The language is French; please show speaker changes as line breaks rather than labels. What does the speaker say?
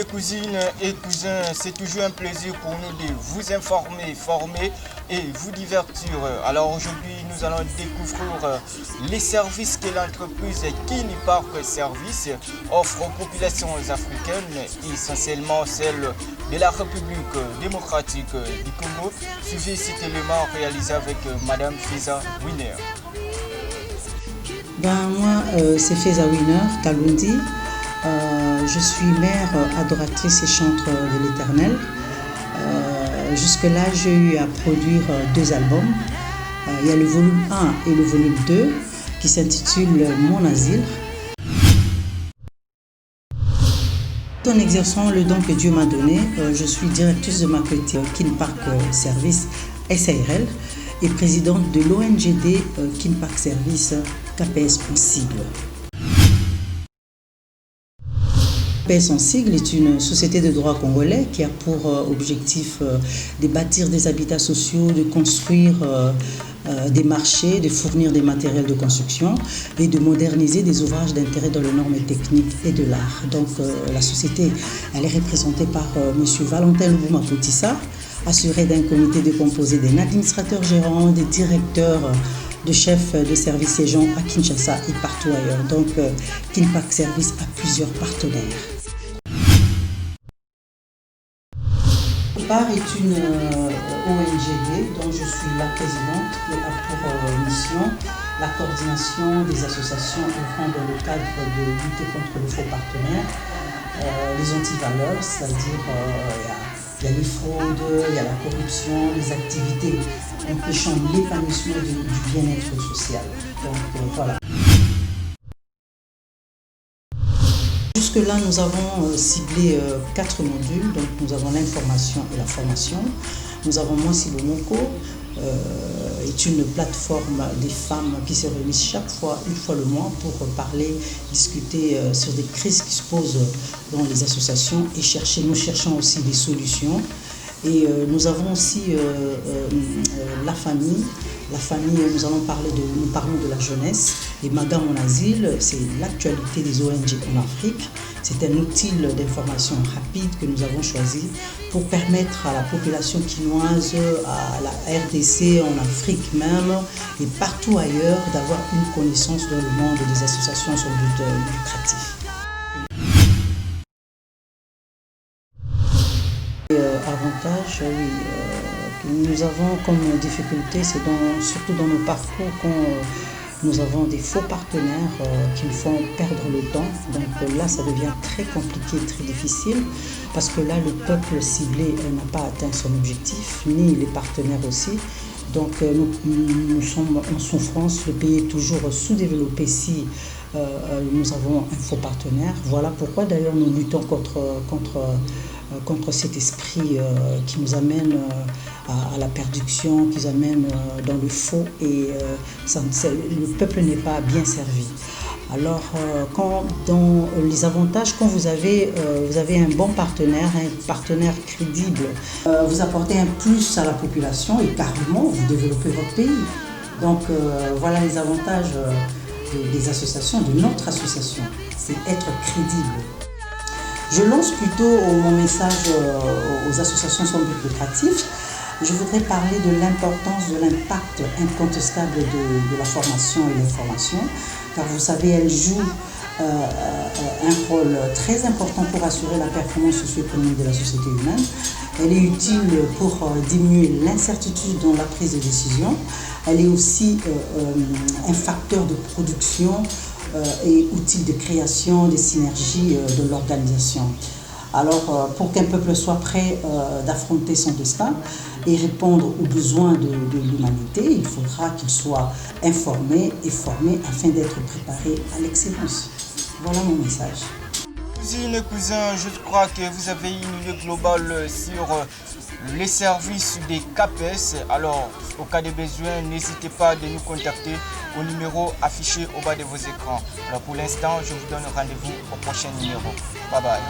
les cousines et cousins, c'est toujours un plaisir pour nous de vous informer, former et vous divertir. Alors aujourd'hui, nous allons découvrir les services que l'entreprise Kinipark Service offre aux populations africaines, essentiellement celles de la République démocratique du Congo. Suivez cet élément réalisé avec Madame Feza Winner.
Moi, c'est Feza Winner, Kalundi. Je suis mère adoratrice et chantre de l'Éternel. Jusque-là, j'ai eu à produire 2 albums. Il y a le volume 1 et le volume 2 qui s'intitule Mon Asile. En exerçant le don que Dieu m'a donné, je suis directrice de marketing Kinipark Service SARL et présidente de l'ONGD Kinipark Service KPS en sigle. KPS en sigle est une société de droit congolais qui a pour objectif de bâtir des habitats sociaux, de construire des marchés, de fournir des matériels de construction et de moderniser des ouvrages d'intérêt dans les normes techniques et de l'art. Donc la société, elle est représentée par M. Valentin Lubuma-Potissa, assuré d'un comité de composé d'un administrateur gérant, des directeurs, de chefs de service et gens à Kinshasa et partout ailleurs. Donc Kinipark Service a plusieurs partenaires. Kinipark est une ONGD dont je suis la présidente et a pour mission la coordination des associations œuvrant dans le cadre de lutter contre les faux partenaires, les antivaleurs, c'est-à-dire il y a les fraudes, il y a la corruption, les activités empêchant l'épanouissement du bien-être social. Donc voilà. Jusque-là, nous avons ciblé 4 modules. Donc, nous avons l'information et la formation. Nous avons Moi Silomoko, est une plateforme des femmes qui se réunissent chaque fois, une fois le mois, pour parler, discuter sur des crises qui se posent dans les associations et nous cherchons aussi des solutions. Et nous avons aussi la famille. La famille, nous parlons de la jeunesse. Et Madame Mon Asile, c'est l'actualité des ONG en Afrique. C'est un outil d'information rapide que nous avons choisi pour permettre à la population quinoise, à la RDC, en Afrique même, et partout ailleurs, d'avoir une connaissance dans le monde des associations sans but lucratif. Avantage, oui. Nous avons comme difficulté, c'est surtout dans nos parcours nous avons des faux partenaires qui nous font perdre le temps. Donc là, ça devient très compliqué, très difficile, parce que là, le peuple ciblé n'a pas atteint son objectif, ni les partenaires aussi. Donc nous sommes en souffrance, le pays est toujours sous-développé si nous avons un faux partenaire. Voilà pourquoi d'ailleurs nous luttons contre cet esprit qui nous amène à la perdition, qui nous amène dans le faux, et le peuple n'est pas bien servi. Alors, dans les avantages, quand vous avez un bon partenaire, un partenaire crédible, vous apportez un plus à la population et carrément, vous développez votre pays. Donc, voilà les avantages des associations, de notre association, c'est être crédible. Je lance plutôt mon message aux associations sans but lucratif. Je voudrais parler de l'importance, de l'impact incontestable de la formation et l'information, car vous savez, elle joue un rôle très important pour assurer la performance socio-économique de la société humaine. Elle est utile pour diminuer l'incertitude dans la prise de décision. Elle est aussi un facteur de production et outil de création des synergies de l'organisation. Alors, pour qu'un peuple soit prêt d'affronter son destin et répondre aux besoins de l'humanité, il faudra qu'il soit informé et formé afin d'être préparé à l'excellence. Voilà mon message.
Cousines et cousins, je crois que vous avez une idée globale sur les services des KPS. Alors, au cas de besoin, n'hésitez pas à nous contacter au numéro affiché au bas de vos écrans. Alors, pour l'instant, je vous donne rendez-vous au prochain numéro. Bye bye.